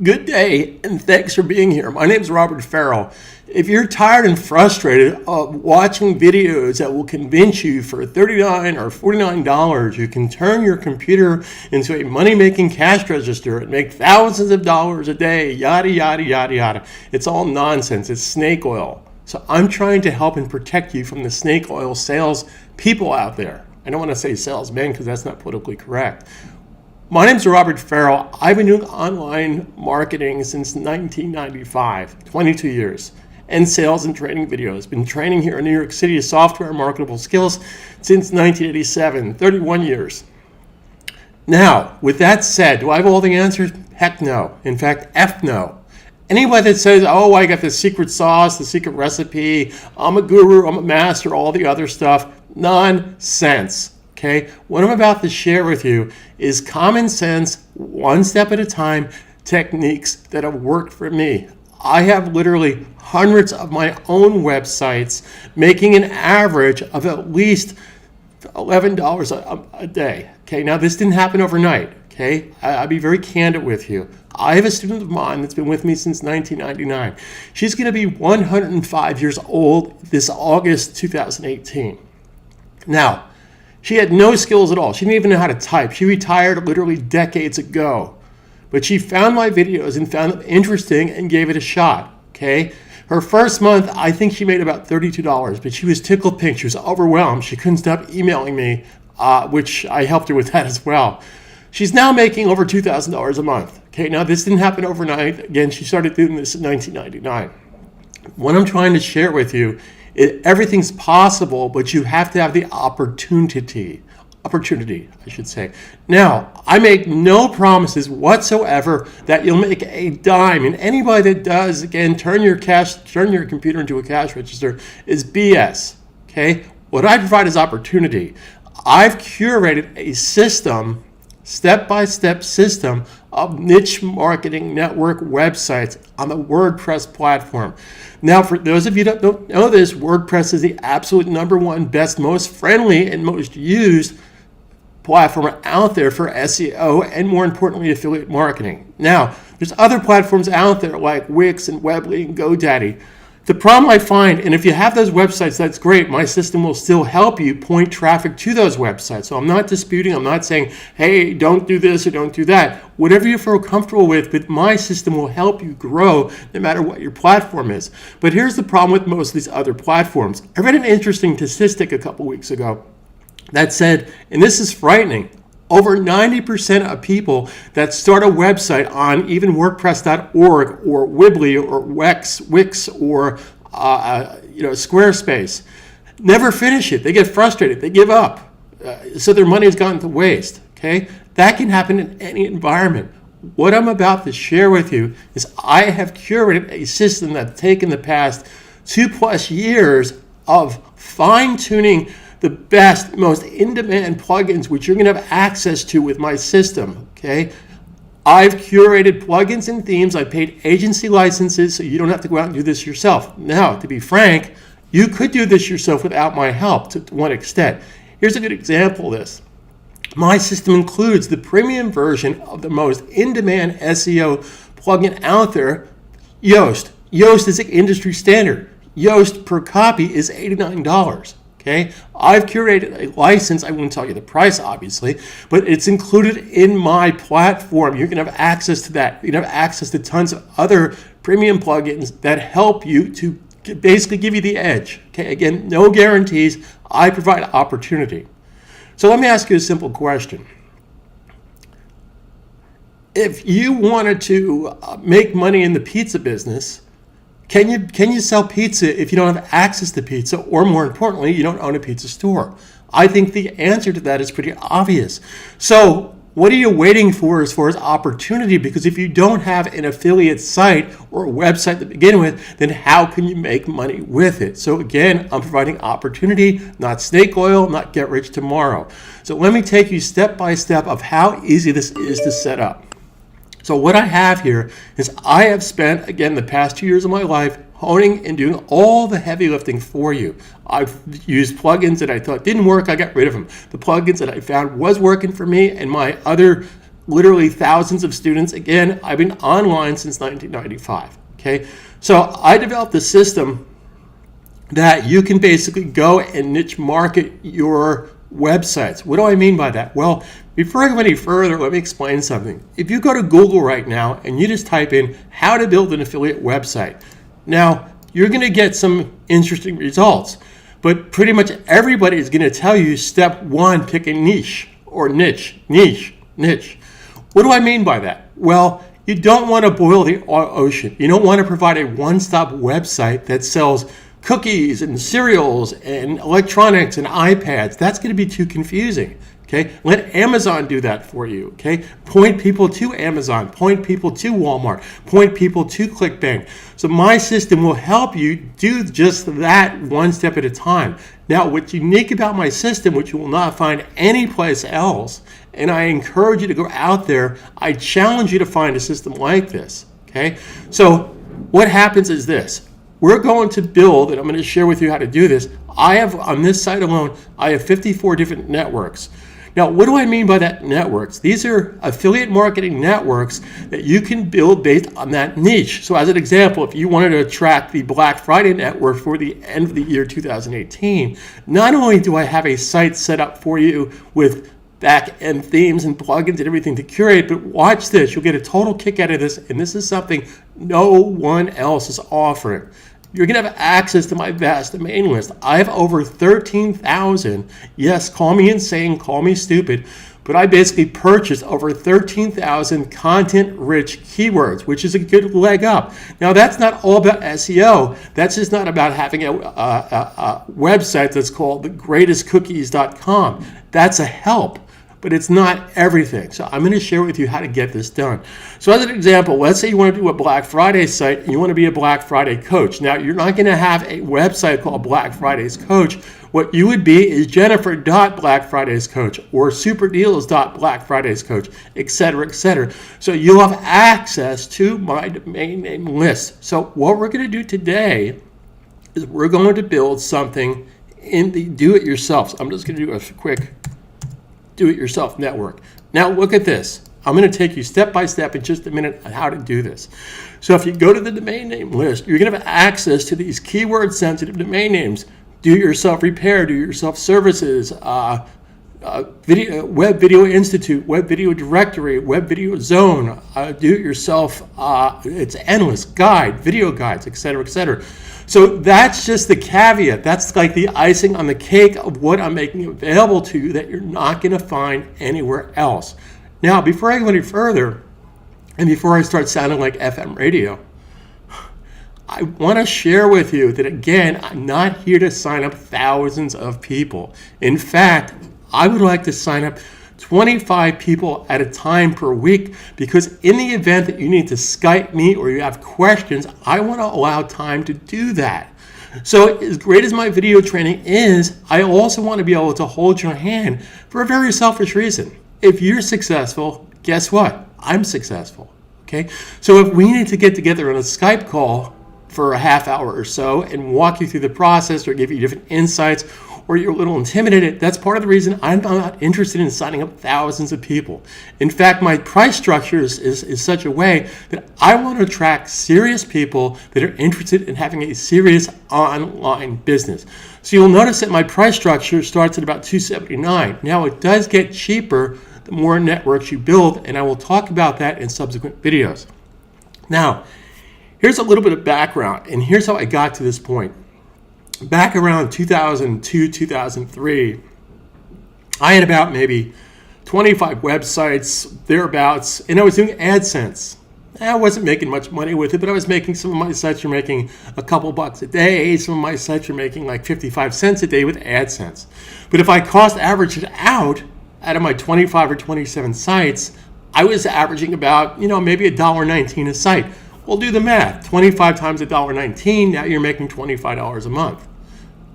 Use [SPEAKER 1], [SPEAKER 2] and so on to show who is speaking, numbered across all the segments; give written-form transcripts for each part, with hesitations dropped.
[SPEAKER 1] Good day, and thanks for being here. My name is Robert Farrell. If you're tired and frustrated of watching videos that will convince you for $39 or $49 you can turn your computer into a money-making cash register and make thousands of dollars a day, yada, yada, yada, yada. It's all nonsense. It's snake oil. So I'm trying to help and protect you from the snake oil sales people out there. I don't want to say salesmen because that's not politically correct. My name is Robert Farrell. I've been doing online marketing since 1995, 22 years, and sales and training videos. Been training here in New York City as software and marketable skills since 1987, 31 years. Now, with that said, do I have all the answers? Heck no. In fact, F no. Anybody that says, oh, I got the secret sauce, the secret recipe, I'm a guru, I'm a master, all the other stuff, nonsense. Okay, what I'm about to share with you is common sense, one step at a time, techniques that have worked for me. I have literally hundreds of my own websites making an average of at least $11 a day. Okay, now this didn't happen overnight. Okay, I'll be very candid with you. I have a student of mine that's been with me since 1999. She's going to be 105 years old this August 2018. Now, she had no skills at all. She didn't even know how to type. She retired literally decades ago. But she found my videos and found them interesting and gave it a shot, okay? Her first month, I think she made about $32, but she was tickled pink. She was overwhelmed. She couldn't stop emailing me, which I helped her with that as well. She's now making over $2,000 a month. Okay, now this didn't happen overnight. Again, she started doing this in 1999. What I'm trying to share with you, everything's possible, but you have to have the opportunity, I should say. Now, I make no promises whatsoever that you'll make a dime, and anybody that does, again, turn your computer into a cash register is BS, okay? What I provide is opportunity. I've curated a system, step-by-step system of niche marketing network websites on the WordPress platform. Now, for those of you that don't know this, WordPress is the absolute #1 best, most friendly, and most used platform out there for SEO and, more importantly, affiliate marketing. Now, there's other platforms out there like Wix and Weebly and GoDaddy. The problem I find, and if you have those websites, that's great. My system will still help you point traffic to those websites. So I'm not disputing. I'm not saying, hey, don't do this or don't do that. Whatever you feel comfortable with, but my system will help you grow no matter what your platform is. But here's the problem with most of these other platforms. I read an interesting statistic a couple weeks ago that said, and this is frightening, over 90% of people that start a website on even WordPress.org or Weebly or Wix or Squarespace never finish it. They get frustrated. They give up. So their money has gone to waste. Okay, that can happen in any environment. What I'm about to share with you is I have curated a system that's taken the past 2+ years of fine-tuning the best, most in-demand plugins which you're going to have access to with my system, okay? I've curated plugins and themes. I paid agency licenses so you don't have to go out and do this yourself. Now, to be frank, you could do this yourself without my help to one extent. Here's a good example of this. My system includes the premium version of the most in-demand SEO plugin out there, Yoast. Yoast is an industry standard. Yoast per copy is $89. Okay, I've curated a license. I won't tell you the price, obviously, but it's included in my platform. You can have access to that. You can have access to tons of other premium plugins that help you to basically give you the edge. Okay, again, no guarantees. I provide opportunity. So let me ask you a simple question. If you wanted to make money in the pizza business, can you sell pizza if you don't have access to pizza, or more importantly, you don't own a pizza store? I think the answer to that is pretty obvious. So what are you waiting for as far as opportunity? Because if you don't have an affiliate site or a website to begin with, then how can you make money with it? So again, I'm providing opportunity, not snake oil, not get rich tomorrow. So let me take you step by step of how easy this is to set up. So what I have here is I have spent, again, the past 2 years of my life honing and doing all the heavy lifting for you. I've used plugins that I thought didn't work. I got rid of them. The plugins that I found was working for me and my other literally thousands of students. Again, I've been online since 1995, okay? So I developed a system that you can basically go and niche market your websites. What do I mean by that? Well, before I go any further, let me explain something. If you go to Google right now and you just type in how to build an affiliate website, now you're going to get some interesting results, but pretty much everybody is going to tell you step one, pick a niche or niche. What do I mean by that? Well, you don't want to boil the ocean. You don't want to provide a one-stop website that sells cookies and cereals and electronics and iPads. That's going to be too confusing. Okay, let Amazon do that for you. Okay, point people to Amazon, point people to Walmart, point people to ClickBank. So my system will help you do just that one step at a time. Now, what's unique about my system, which you will not find anyplace else, and I encourage you to go out there, I challenge you to find a system like this. Okay, so what happens is this. We're going to build, and I'm going to share with you how to do this. I have, on this site alone, I have 54 different networks. Now, what do I mean by that networks? These are affiliate marketing networks that you can build based on that niche. So as an example, if you wanted to attract the Black Friday network for the end of the year 2018, not only do I have a site set up for you with back-end themes and plugins and everything to curate, but watch this. You'll get a total kick out of this, and this is something no one else is offering. You're going to have access to my vast domain list. I have over 13,000. Yes, call me insane, call me stupid, but I basically purchased over 13,000 content-rich keywords, which is a good leg up. Now, that's not all about SEO. That's just not about having a website that's called thegreatestcookies.com. That's a help, but it's not everything. So I'm going to share with you how to get this done. So as an example, let's say you want to do a Black Friday site and you want to be a Black Friday coach. Now, you're not going to have a website called Black Fridays Coach. What you would be is Jennifer.BlackFridaysCoach or SuperDeals.BlackFridaysCoach, etc., etc. So you'll have access to my domain name list. So what we're going to do today is we're going to build something in the do-it-yourself. So I'm just going to do a quick do-it-yourself network. Now look at this. I'm going to take you step by step in just a minute on how to do this. So if you go to the domain name list, you're going to have access to these keyword-sensitive domain names. Do-it-yourself repair, do-it-yourself services, Web Video Institute, Web Video Directory, Web Video Zone, do-it-yourself, it's endless, guide, video guides, etc., etc. So that's just the caveat. That's like the icing on the cake of what I'm making available to you that you're not going to find anywhere else. Now, before I go any further, and before I start sounding like FM radio, I want to share with you that, again, I'm not here to sign up thousands of people. In fact, I would like to sign up 25 people at a time per week, because in the event that you need to Skype me or you have questions, I want to allow time to do that. So as great as my video training is, I also want to be able to hold your hand for a very selfish reason. If you're successful, guess what? I'm successful. Okay? So if we need to get together on a Skype call for a half hour or so and walk you through the process or give you different insights, or you're a little intimidated, that's part of the reason I'm not interested in signing up thousands of people. In fact, my price structure is such a way that I want to attract serious people that are interested in having a serious online business. So you'll notice that my price structure starts at about $279. Now, it does get cheaper the more networks you build, and I will talk about that in subsequent videos. Now, here's a little bit of background, and here's how I got to this point. Back around 2002, 2003, I had about maybe 25 websites, thereabouts, and I was doing AdSense. I wasn't making much money with it, but I was making, some of my sites were making a couple bucks a day. Some of my sites were making like 55 cents a day with AdSense. But if I cost averaged it out of my 25 or 27 sites, I was averaging about, maybe $1.19 a site. Well, do the math. 25 times $1.19, now you're making $25 a month.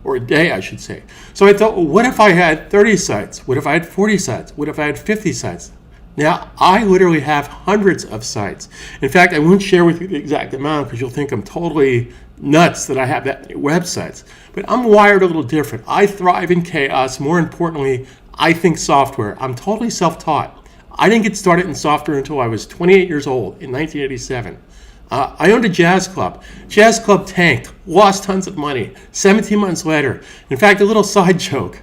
[SPEAKER 1] Or a day, I should say. So I thought, well, what if I had 30 sites? What if I had 40 sites? What if I had 50 sites? Now, I literally have hundreds of sites. In fact, I won't share with you the exact amount because you'll think I'm totally nuts that I have that many websites. But I'm wired a little different. I thrive in chaos. More importantly, I think software. I'm totally self-taught. I didn't get started in software until I was 28 years old in 1987. I owned a jazz club. Jazz club tanked, lost tons of money. 17 months later, in fact, a little side joke.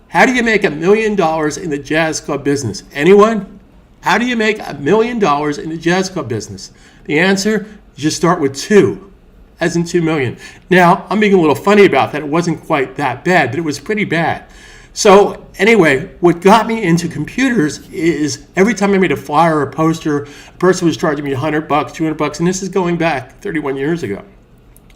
[SPEAKER 1] How do you make $1 million in the jazz club business? Anyone? How do you make $1 million in the jazz club business? The answer is you start with 2, as in 2 million. Now, I'm being a little funny about that. It wasn't quite that bad, but it was pretty bad. So anyway, what got me into computers is every time I made a flyer or a poster, a person was charging me $100, $200, and this is going back 31 years ago.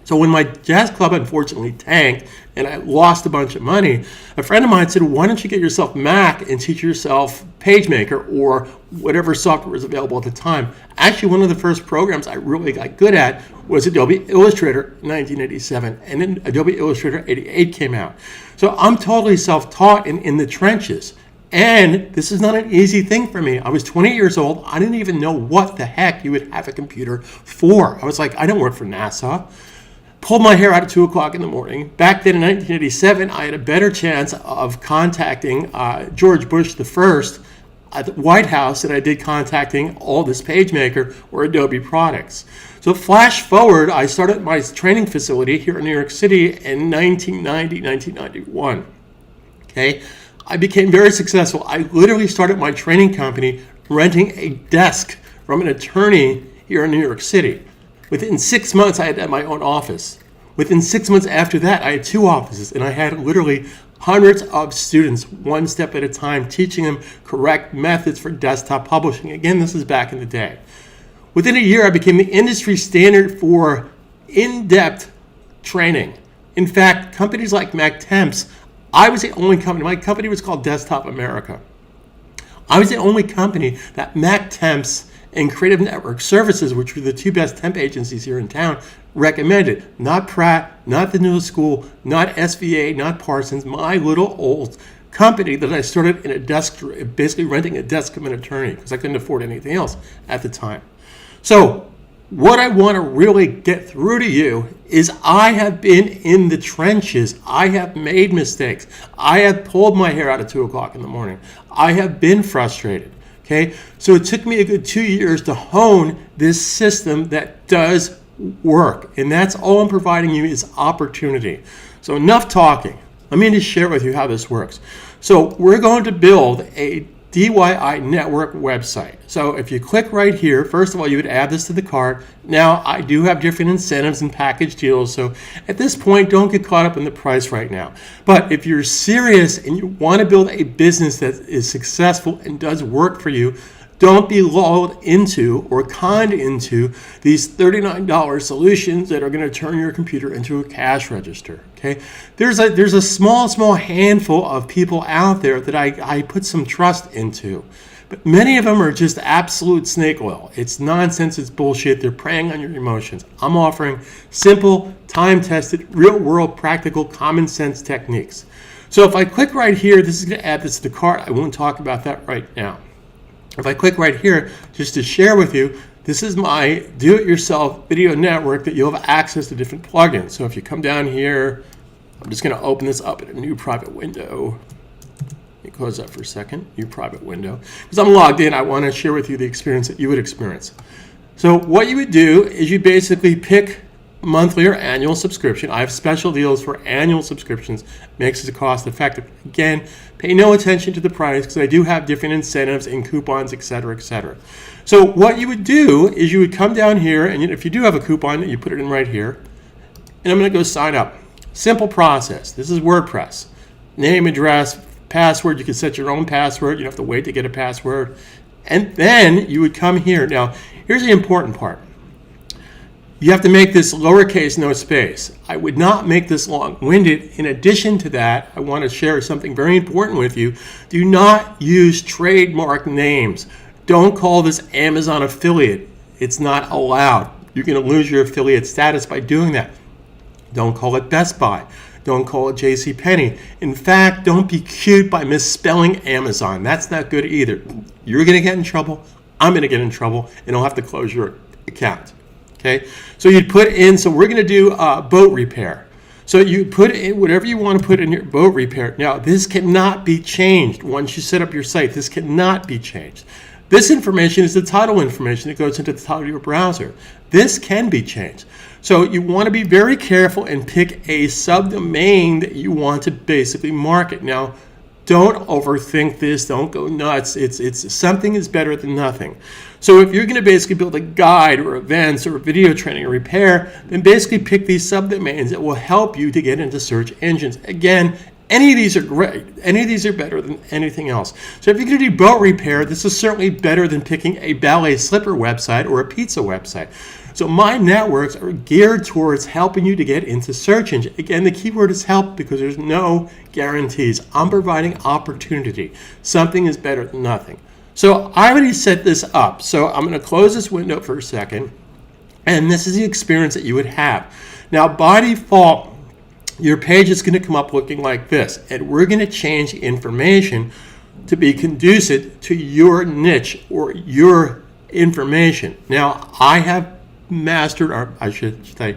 [SPEAKER 1] So when my jazz club unfortunately tanked and I lost a bunch of money, a friend of mine said, why don't you get yourself Mac and teach yourself PageMaker or whatever software was available at the time. Actually, one of the first programs I really got good at was Adobe Illustrator in 1987, and then Adobe Illustrator 88 came out. So I'm totally self-taught in the trenches. And this is not an easy thing for me. I was 20 years old. I didn't even know what the heck you would have a computer for. I was like, I don't work for NASA. Pulled my hair out at 2 o'clock in the morning. Back then in 1987, I had a better chance of contacting George Bush I at the White House than I did contacting all this PageMaker or Adobe products. So flash forward, I started my training facility here in New York City in 1990, 1991. Okay, I became very successful. I literally started my training company renting a desk from an attorney here in New York City. Within 6 months, I had my own office. Within 6 months after that, I had 2 offices, and I had literally hundreds of students, one step at a time, teaching them correct methods for desktop publishing. Again, this is back in the day. Within a year, I became the industry standard for in-depth training. In fact, companies like MacTemps, I was the only company, my company was called Desktop America. I was the only company that MacTemps and Creative Network Services, which were the 2 best temp agencies here in town, recommended. Not Pratt, not the New School, not SVA, not Parsons, my little old company that I started in a desk, basically renting a desk of an attorney because I couldn't afford anything else at the time. So what I want to really get through to you is I have been in the trenches. I have made mistakes. I have pulled my hair out at 2 o'clock in the morning. I have been frustrated. Okay, so it took me a good 2 years to hone this system that does work, and that's all I'm providing you is opportunity. So enough talking. Let me just share with you how this works. So we're going to build a DIY network website. So if you click right here, first of all, you would add this to the cart. Now, I do have different incentives and package deals, so at this point, don't get caught up in the price right now. But if you're serious and you want to build a business that is successful and does work for you, don't be lulled into or conned into these $39 solutions that are going to turn your computer into a cash register. Okay, there's a small handful of people out there that I put some trust into, but many of them are just absolute snake oil. It's nonsense. It's bullshit. They're preying on your emotions. I'm offering simple, time-tested, real-world, practical, common sense techniques. So if I click right here, this is going to add this to the cart. I won't talk about that right now. If I click right here, just to share with you, this is my do-it-yourself video network that you'll have access to different plugins. So if you come down here, I'm just going to open this up in a new private window. Let me close that for a second, new private window. Because I'm logged in, I want to share with you the experience that you would experience. So what you would do is you basically pick monthly or annual subscription. I have special deals for annual subscriptions, makes it cost effective. Again, pay no attention to the price because I do have different incentives and coupons, etc., etc. So what you would do is you would come down here, and if you do have a coupon, you put it in right here, and I'm going to go sign up. Simple process. This is WordPress. Name, address, password. You can set your own password. You don't have to wait to get a password. And then you would come here. Now, here's the important part. You have to make this lowercase, no space. I would not make this long-winded. In addition to that, I want to share something very important with you. Do not use trademark names. Don't call this Amazon affiliate. It's not allowed. You're going to lose your affiliate status by doing that. Don't call it Best Buy. Don't call it JCPenney. In fact, don't be cute by misspelling Amazon. That's not good either. You're going to get in trouble. I'm going to get in trouble, and I'll have to close your account. Okay, so you'd put in, so we're going to do boat repair. So you put in whatever you want to put in your boat repair. Now, this cannot be changed once you set up your site. This cannot be changed. This information is the title information that goes into the title of your browser. This can be changed. So you want to be very careful and pick a subdomain that you want to basically market. Now, don't overthink this. Don't go nuts. It's something is better than nothing. So if you're going to basically build a guide or events or video training or repair, then basically pick these subdomains that will help you to get into search engines. Again, any of these are great. Any of these are better than anything else. So if you're going to do boat repair, this is certainly better than picking a ballet slipper website or a pizza website. So my networks are geared towards helping you to get into search engine. Again, the keyword is help because there's no guarantees. I'm providing opportunity. Something is better than nothing. So I already set this up. So I'm going to close this window for a second. And this is the experience that you would have. Now, by default, your page is going to come up looking like this. And we're going to change the information to be conducive to your niche or your information. Now, I have mastered, or I should say,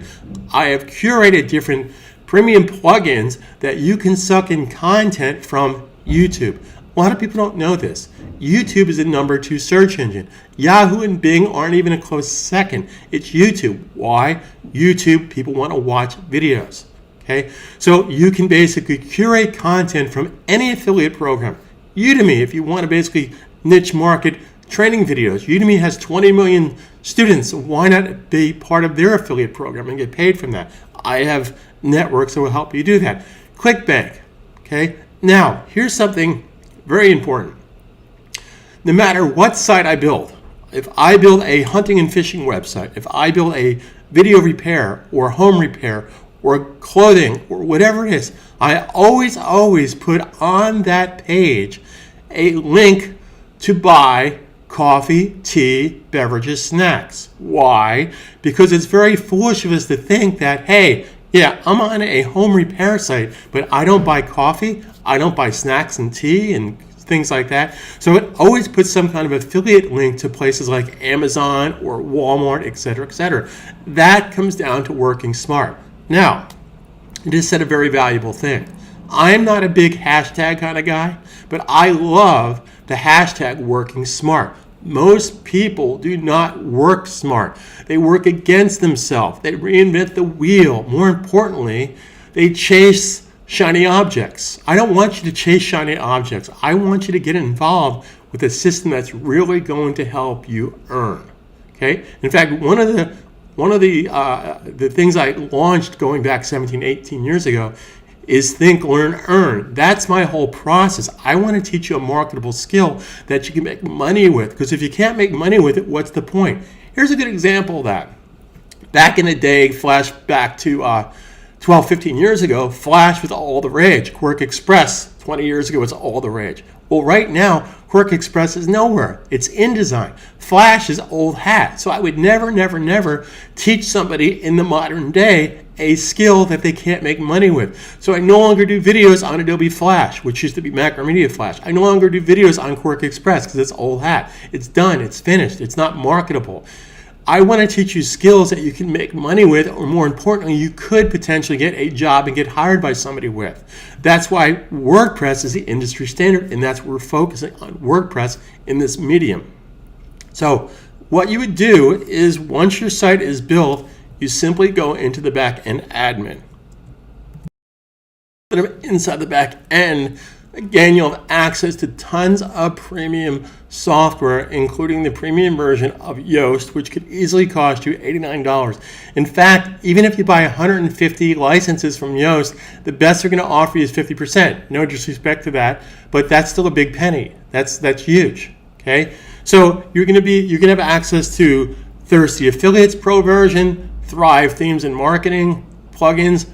[SPEAKER 1] I have curated different premium plugins that you can suck in content from YouTube. A lot of people don't know this. YouTube is the #2 search engine. Yahoo and Bing aren't even a close second. It's YouTube. Why? YouTube, people want to watch videos. Okay, so you can basically curate content from any affiliate program. Udemy, if you want to basically niche market training videos. Udemy has 20 million students. So why not be part of their affiliate program and get paid from that? I have networks that will help you do that. ClickBank. Okay, now here's something very important. No matter what site I build, if I build a hunting and fishing website, if I build a video repair or home repair or clothing or whatever it is, I always put on that page a link to buy coffee, tea, beverages, snacks. Why? Because it's very foolish of us to think that, hey, yeah, I'm on a home repair site, but I don't buy coffee, I don't buy snacks and tea and things like that. So it always puts some kind of affiliate link to places like Amazon or Walmart, etc., etc. That comes down to working smart. Now, I just said a very valuable thing. I'm not a big hashtag kind of guy, but I love the hashtag working smart. Most people do not work smart. They work against themselves. They reinvent the wheel. More importantly, they chase shiny objects. I don't want you to chase shiny objects. I want you to get involved with a system that's really going to help you earn. Okay? In fact, one of the things I launched going back 17, 18 years ago is think, learn, earn. That's my whole process. I want to teach you a marketable skill that you can make money with, because if you can't make money with it, what's the point? Here's a good example of that. Back in the day, flash back to 12, 15 years ago, Flash was all the rage. Quirk Express, 20 years ago, was all the rage. Well, right now, Quirk Express is nowhere. It's InDesign. Flash is old hat. So I would never teach somebody in the modern day a skill that they can't make money with. So I no longer do videos on Adobe Flash, which used to be Macromedia Flash. I no longer do videos on Quirk Express because it's old hat. It's done. It's finished. It's not marketable. I want to teach you skills that you can make money with, or more importantly, you could potentially get a job and get hired by somebody with. That's why WordPress is the industry standard, and that's what we're focusing on, WordPress in this medium. So what you would do is, once your site is built, you simply go into the back-end admin. Inside the back end, again, you'll have access to tons of premium software, including the premium version of Yoast, which could easily cost you $89. In fact, even if you buy 150 licenses from Yoast, the best they're going to offer you is 50%. No disrespect to that, but that's still a big penny. That's huge. Okay, so you're going to have access to Thirsty Affiliates Pro version, Thrive Themes and Marketing plugins,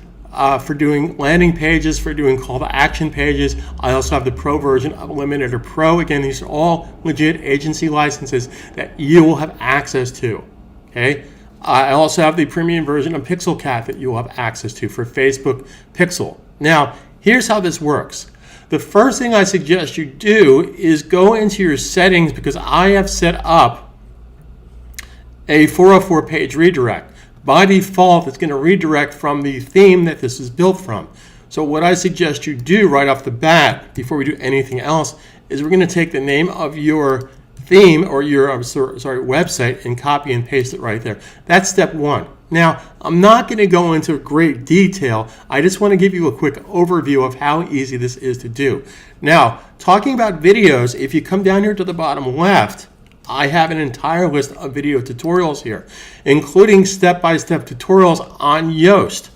[SPEAKER 1] for doing landing pages, for doing call to action pages. I also have the Pro version of Eliminator Pro. Again, these are all legit agency licenses that you will have access to. Okay. I also have the premium version of PixelCat that you will have access to for Facebook Pixel. Now, here's how this works. The first thing I suggest you do is go into your settings, because I have set up a 404 page redirect. By default, it's going to redirect from the theme that this is built from. So what I suggest you do right off the bat, before we do anything else, is we're going to take the name of your theme or your website and copy and paste it right there. That's step one. Now, I'm not going to go into great detail. I just want to give you a quick overview of how easy this is to do. Now, talking about videos, if you come down here to the bottom left, I have an entire list of video tutorials here, including step-by-step tutorials on Yoast.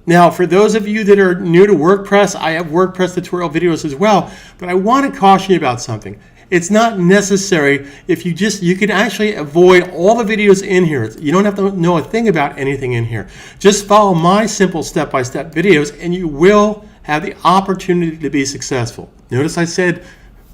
[SPEAKER 1] Now, for those of you that are new to WordPress, I have WordPress tutorial videos as well, but I want to caution you about something. It's not necessary. If you can actually avoid all the videos in here. You don't have to know a thing about anything in here. Just follow my simple step-by-step videos and you will have the opportunity to be successful. Notice I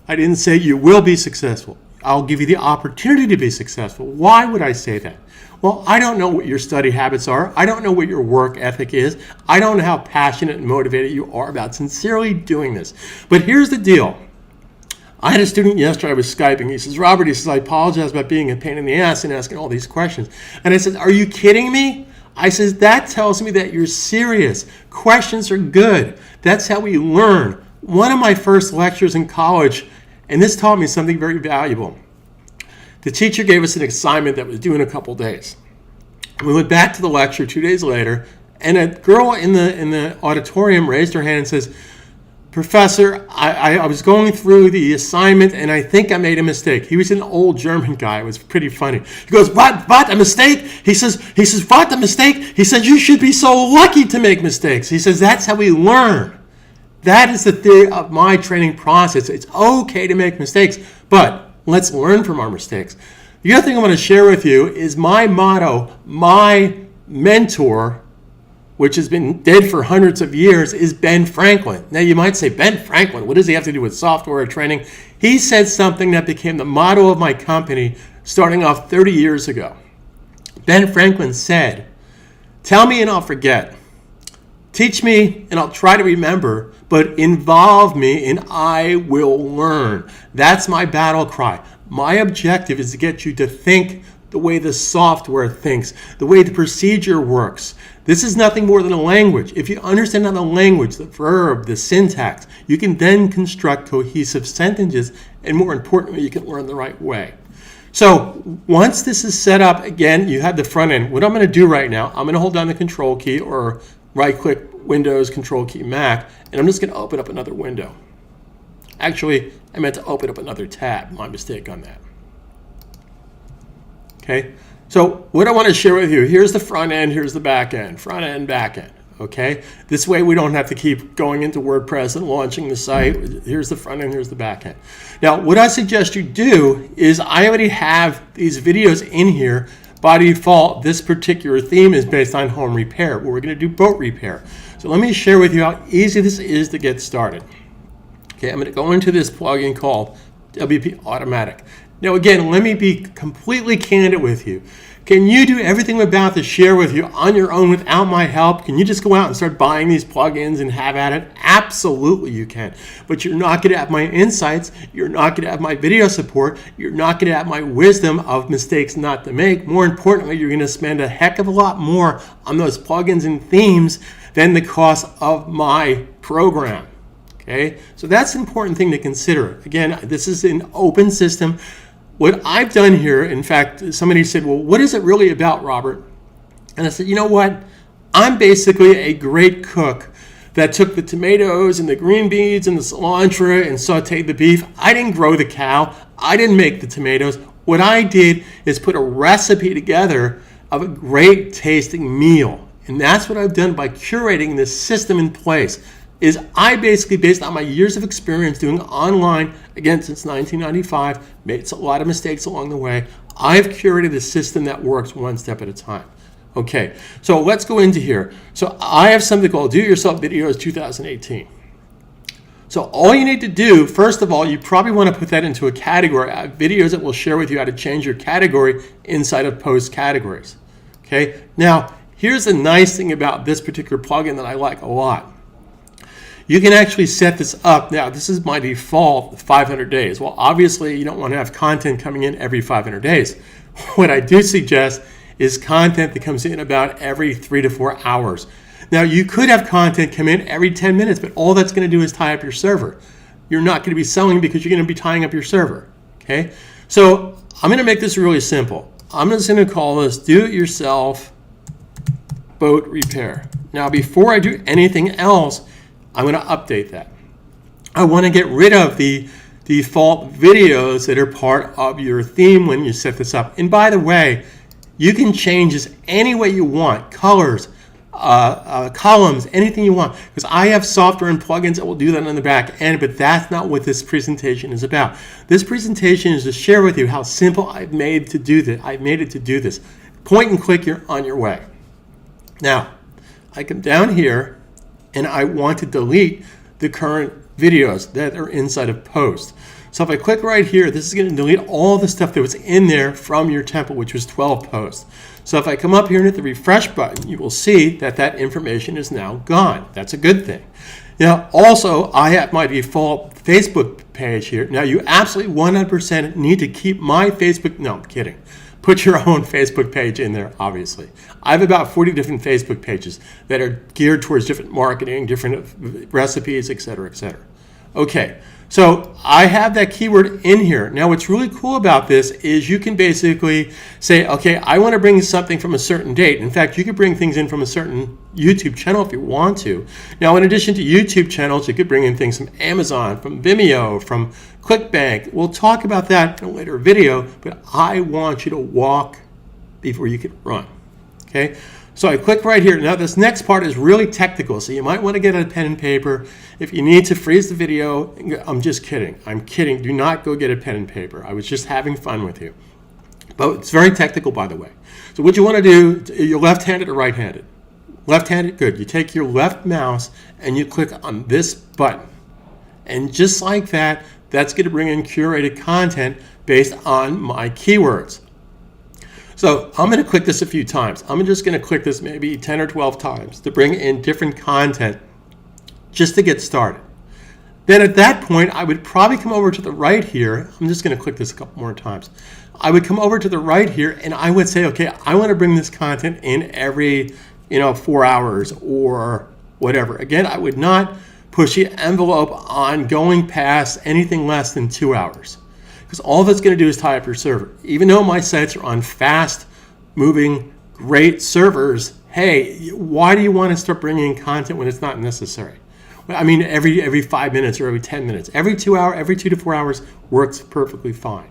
[SPEAKER 1] didn't say you will be successful. I'll give you the opportunity to be successful. Why would I say that? Well, I don't know what your study habits are. I don't know what your work ethic is. I don't know how passionate and motivated you are about sincerely doing this. But here's the deal. I had a student yesterday, I was Skyping. He says, Robert, I apologize about being a pain in the ass and asking all these questions. And I said, are you kidding me? I says, that tells me that you're serious. Questions are good. That's how we learn. One of my first lectures in college, and this taught me something very valuable. The teacher gave us an assignment that was due in a couple days. We went back to the lecture 2 days later, and a girl in the auditorium raised her hand and says, Professor, I was going through the assignment and I think I made a mistake. He was an old German guy. It was pretty funny. He goes, what, a mistake? He says, what, a mistake? He says, you should be so lucky to make mistakes. He says, that's how we learn. That is the theory of my training process. It's okay to make mistakes, but let's learn from our mistakes. The other thing I want to share with you is my motto, my mentor, which has been dead for hundreds of years, is Ben Franklin. Now you might say, Ben Franklin, what does he have to do with software training? He said something that became the motto of my company starting off 30 years ago. Ben Franklin said, tell me and I'll forget. Teach me and I'll try to remember, but involve me and I will learn. That's my battle cry. My objective is to get you to think the way the software thinks, the way the procedure works. This is nothing more than a language. If you understand how the language, the verb, the syntax, you can then construct cohesive sentences, and more importantly, you can learn the right way. So once this is set up, again, you have the front end. What I'm going to do right now, I'm going to hold down the Control key or right-click Windows, Control key Mac, and I'm just going to open up another window. Actually, I meant to open up another tab. My mistake on that. Okay, so what I want to share with you, here's the front end, here's the back end, front end, back end, okay? This way we don't have to keep going into WordPress and launching the site. Here's the front end, here's the back end. Now, what I suggest you do is I already have these videos in here. By default, this particular theme is based on home repair, where we're going to do boat repair. So let me share with you how easy this is to get started. Okay, I'm going to go into this plugin called WP Automatic. Now again, let me be completely candid with you. Can you do everything I'm about to share with you on your own without my help? Can you just go out and start buying these plugins and have at it? Absolutely you can. But you're not going to have my insights. You're not going to have my video support. You're not going to have my wisdom of mistakes not to make. More importantly, you're going to spend a heck of a lot more on those plugins and themes than the cost of my program. Okay? So that's an important thing to consider. Again, this is an open system. What I've done here, in fact, somebody said, well, what is it really about, Robert? And I said, you know what? I'm basically a great cook that took the tomatoes and the green beans and the cilantro and sauteed the beef. I didn't grow the cow. I didn't make the tomatoes. What I did is put a recipe together of a great tasting meal. And that's what I've done by curating this system in place. Is I basically, based on my years of experience doing online, again, since 1995, made a lot of mistakes along the way, I've curated a system that works one step at a time. Okay, so let's go into here. So I have something called Do It Yourself Videos 2018. So all you need to do, first of all, you probably want to put that into a category. I have videos that will share with you how to change your category inside of post categories. Okay, now here's the nice thing about this particular plugin that I like a lot. You can actually set this up. Now, this is my default 500 days. Well, obviously, you don't want to have content coming in every 500 days. What I do suggest is content that comes in about every 3 to 4 hours. Now, you could have content come in every 10 minutes, but all that's going to do is tie up your server. You're not going to be selling because you're going to be tying up your server. Okay? So I'm going to make this really simple. I'm just going to call this do-it-yourself boat repair. Now, before I do anything else, I'm going to update that. I want to get rid of the default videos that are part of your theme when you set this up. And by the way, you can change this any way you want, colors, columns, anything you want, because I have software and plugins that will do that on the back end, but that's not what this presentation is about. This presentation is to share with you how simple I've made to do this. I've made it to do this. Point and click, you're on your way. Now, I come down here and I want to delete the current videos that are inside of post. So if I click right here, this is going to delete all the stuff that was in there from your template, which was 12 posts. So if I come up here and hit the refresh button, you will see that that information is now gone. That's a good thing. Now, also, I have my default Facebook page here. Now, you absolutely 100% need to keep my Facebook. No, I'm kidding. Put your own Facebook page in there, obviously. I have about 40 different Facebook pages that are geared towards different marketing, different recipes, et cetera, et cetera. Okay, so I have that keyword in here. Now, what's really cool about this is you can basically say, okay, I want to bring something from a certain date. In fact, you could bring things in from a certain YouTube channel if you want to. Now, in addition to YouTube channels, you could bring in things from Amazon, from Vimeo, from ClickBank. We'll talk about that in a later video, but I want you to walk before you can run. Okay? So I click right here. Now this next part is really technical, so you might want to get a pen and paper. If you need to freeze the video, I'm just kidding. I'm kidding. Do not go get a pen and paper. I was just having fun with you. But it's very technical, by the way. So what you want to do, you're left-handed or right-handed? Left-handed, good. You take your left mouse and you click on this button. And just like that, that's going to bring in curated content based on my keywords. So I'm going to click this a few times. I'm just going to click this maybe 10 or 12 times to bring in different content just to get started. Then at that point, I would probably come over to the right here. I'm just going to click this a couple more times. I would come over to the right here and I would say, okay, I want to bring this content in every 4 hours or whatever. Again, I would not push the envelope on going past anything less than 2 hours. Because all that's going to do is tie up your server. Even though my sites are on fast-moving, great servers, hey, why do you want to start bringing in content when it's not necessary? I mean, every 5 minutes or every 10 minutes. Every 2 to 4 hours works perfectly fine.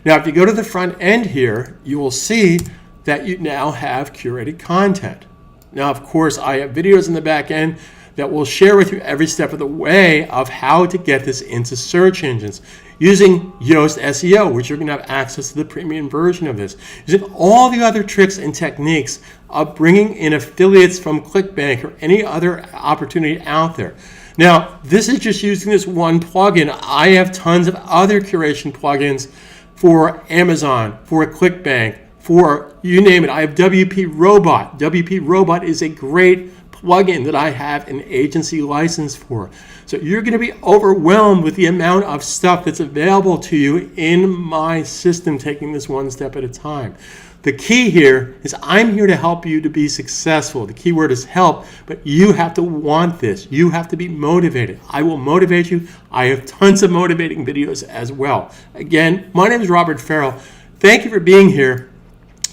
[SPEAKER 1] Now, if you go to the front end here, you will see that you now have curated content. Now, of course, I have videos in the back end that will share with you every step of the way of how to get this into search engines using Yoast SEO, which you're going to have access to the premium version of this, using all the other tricks and techniques of bringing in affiliates from ClickBank or any other opportunity out there. Now, this is just using this one plugin. I have tons of other curation plugins for Amazon, for ClickBank, for you name it. I have WP Robot. WP Robot is a great plugin that I have an agency license for. So you're going to be overwhelmed with the amount of stuff that's available to you in my system, taking this one step at a time. The key here is I'm here to help you to be successful. The key word is help, but you have to want this. You have to be motivated. I will motivate you. I have tons of motivating videos as well. Again, my name is Robert Farrell. Thank you for being here.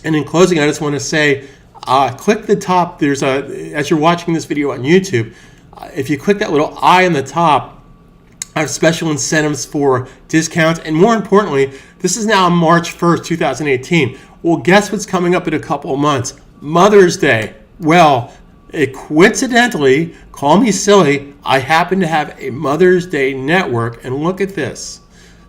[SPEAKER 1] And in closing, I just want to say, click the top. There's as you're watching this video on YouTube, if you click that little I on the top, I have special incentives for discounts. And more importantly, this is now March 1st, 2018. Well, guess what's coming up in a couple of months? Mother's Day. Well, coincidentally, call me silly, I happen to have a Mother's Day network. And look at this.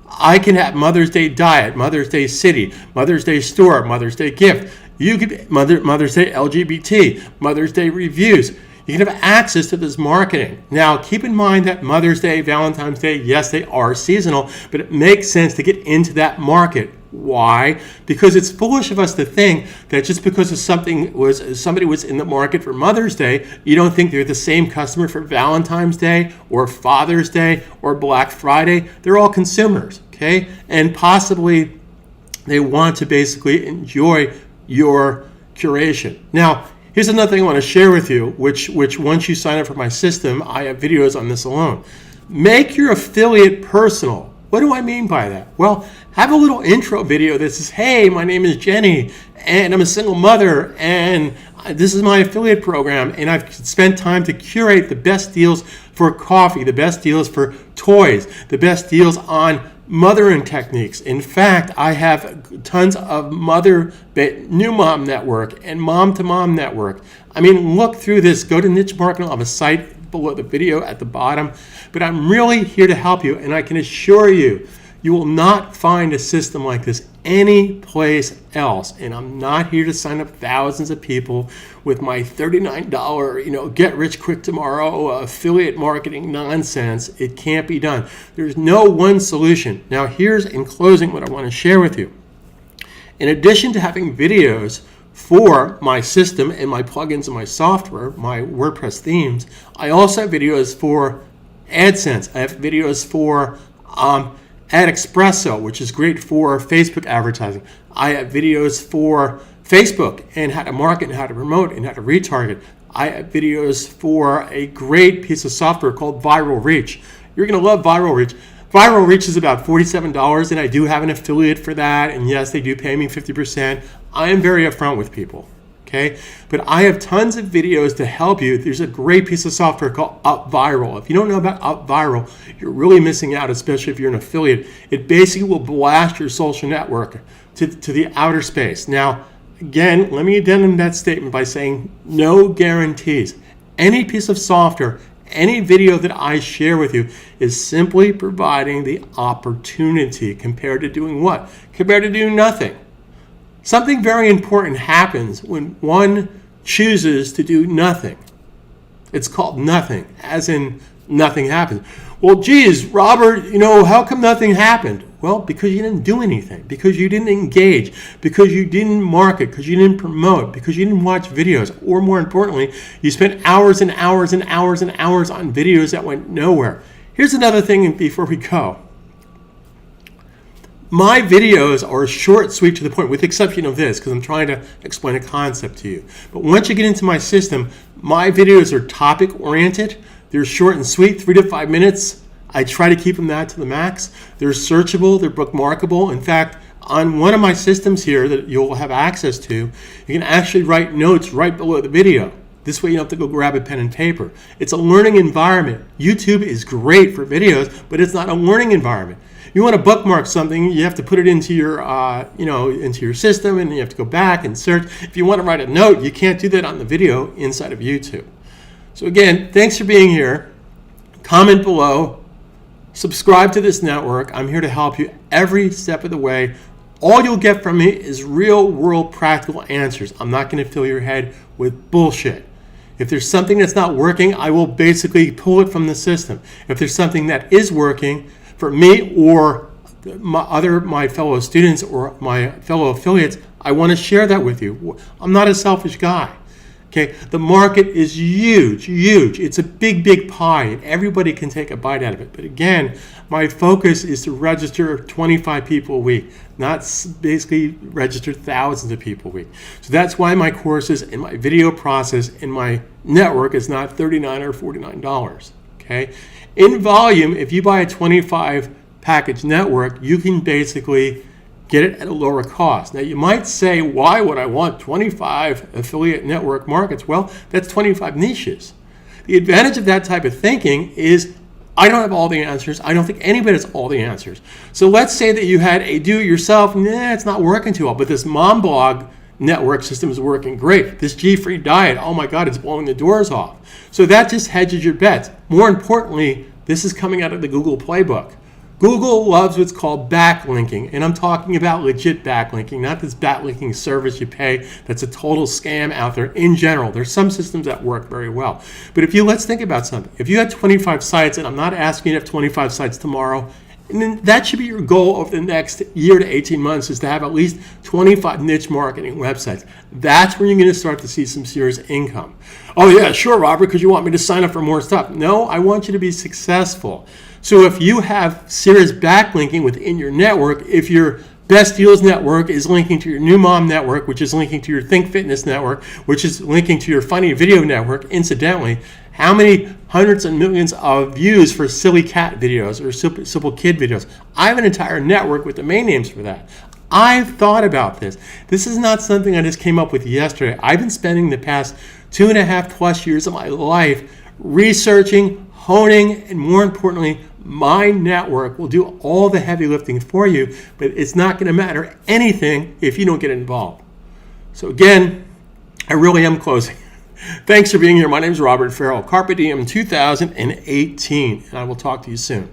[SPEAKER 1] I can have Mother's Day Diet, Mother's Day City, Mother's Day Store, Mother's Day Gift. You could Mother's Day LGBT, Mother's Day Reviews. You can have access to this marketing. Now, keep in mind that Mother's Day, Valentine's Day, yes, they are seasonal, but it makes sense to get into that market. Why? Because it's foolish of us to think that just because somebody was in the market for Mother's Day, you don't think they're the same customer for Valentine's Day or Father's Day or Black Friday. They're all consumers, okay? And possibly they want to basically enjoy your curation. Now, here's another thing I want to share with you, which once you sign up for my system, I have videos on this alone. Make your affiliate personal. What do I mean by that? Well, have a little intro video that says, hey, my name is Jenny, and I'm a single mother, and this is my affiliate program, and I've spent time to curate the best deals for coffee, the best deals for toys, the best deals on mothering techniques. In fact, I have tons of new mom network and mom to mom network. I mean, look through this. Go to Niche Marketing. I'll have a site below the video at the bottom. But I'm really here to help you, and I can assure you, you will not find a system like this any place else. And I'm not here to sign up thousands of people with my $39, get rich quick tomorrow affiliate marketing nonsense. It can't be done. There's no one solution. Now, here's in closing what I want to share with you. In addition to having videos for my system and my plugins and my software, my WordPress themes, I also have videos for AdSense. I have videos for AdExpresso, which is great for Facebook advertising. I have videos for Facebook and how to market and how to promote and how to retarget. I have videos for a great piece of software called Viral Reach. You're going to love Viral Reach. Viral Reach is about $47, and I do have an affiliate for that. And yes, they do pay me 50%. I am very upfront with people. Okay, but I have tons of videos to help you. There's a great piece of software called UpViral. If you don't know about UpViral, you're really missing out, especially if you're an affiliate. It basically will blast your social network to the outer space. Now, again, let me addendum that statement by saying no guarantees. Any piece of software, any video that I share with you is simply providing the opportunity compared to doing what? Compared to doing nothing. Something very important happens when one chooses to do nothing. It's called nothing, as in nothing happens. Well, geez, Robert, how come nothing happened? Well, because you didn't do anything, because you didn't engage, because you didn't market, because you didn't promote, because you didn't watch videos, or more importantly, you spent hours and hours and hours and hours on videos that went nowhere. Here's another thing before we go. My videos are short, sweet, to the point, with the exception of this, because I'm trying to explain a concept to you. But once you get into my system, my videos are topic-oriented. They're short and sweet, 3 to 5 minutes. I try to keep them that to the max. They're searchable. They're bookmarkable. In fact, on one of my systems here that you'll have access to, you can actually write notes right below the video. This way you don't have to go grab a pen and paper. It's a learning environment. YouTube is great for videos, but it's not a learning environment. You want to bookmark something, you have to put it into your, into your system, and you have to go back and search. If you want to write a note, you can't do that on the video inside of YouTube. So again, thanks for being here. Comment below. Subscribe to this network. I'm here to help you every step of the way. All you'll get from me is real-world practical answers. I'm not going to fill your head with bullshit. If there's something that's not working, I will basically pull it from the system. If there's something that is working, for me or my fellow students or my fellow affiliates, I want to share that with you. I'm not a selfish guy. Okay, the market is huge. It's a big pie, and everybody can take a bite out of it. But again, my focus is to register 25 people a week, not basically register thousands of people a week. So that's why my courses and my video process and my network is not $39 or $49. Okay, in volume, if you buy a 25 package network, you can basically get it at a lower cost. Now, you might say, why would I want 25 affiliate network markets? Well, that's 25 niches. The advantage of that type of thinking is I don't have all the answers. I don't think anybody has all the answers. So let's say that you had a do-it-yourself, it's not working too well, but this mom blog network system is working great. This G-free diet, oh my God, it's blowing the doors off. So that just hedges your bets. More importantly, this is coming out of the Google playbook. Google loves what's called backlinking, and I'm talking about legit backlinking, not this backlinking service you pay that's a total scam out there in general. There's some systems that work very well. But let's think about something. If you had 25 sites, and I'm not asking you to have 25 sites tomorrow, and then that should be your goal over the next year to 18 months, is to have at least 25 niche marketing websites. That's where you're going to start to see some serious income. Oh yeah, sure, Robert, because you want me to sign up for more stuff. No, I want you to be successful. So if you have serious backlinking within your network, if your Best Deals Network is linking to your New Mom Network, which is linking to your Think Fitness Network, which is linking to your Funny Video Network. Incidentally, how many hundreds and millions of views for silly cat videos or simple kid videos? I have an entire network with domain names for that. I've thought about this. This is not something I just came up with yesterday. I've been spending the past 2.5+ years of my life researching, honing, and more importantly, my network will do all the heavy lifting for you, but it's not going to matter anything if you don't get involved. So again, I really am closing. Thanks for being here. My name is Robert Farrell, Carpe Diem 2018, and I will talk to you soon.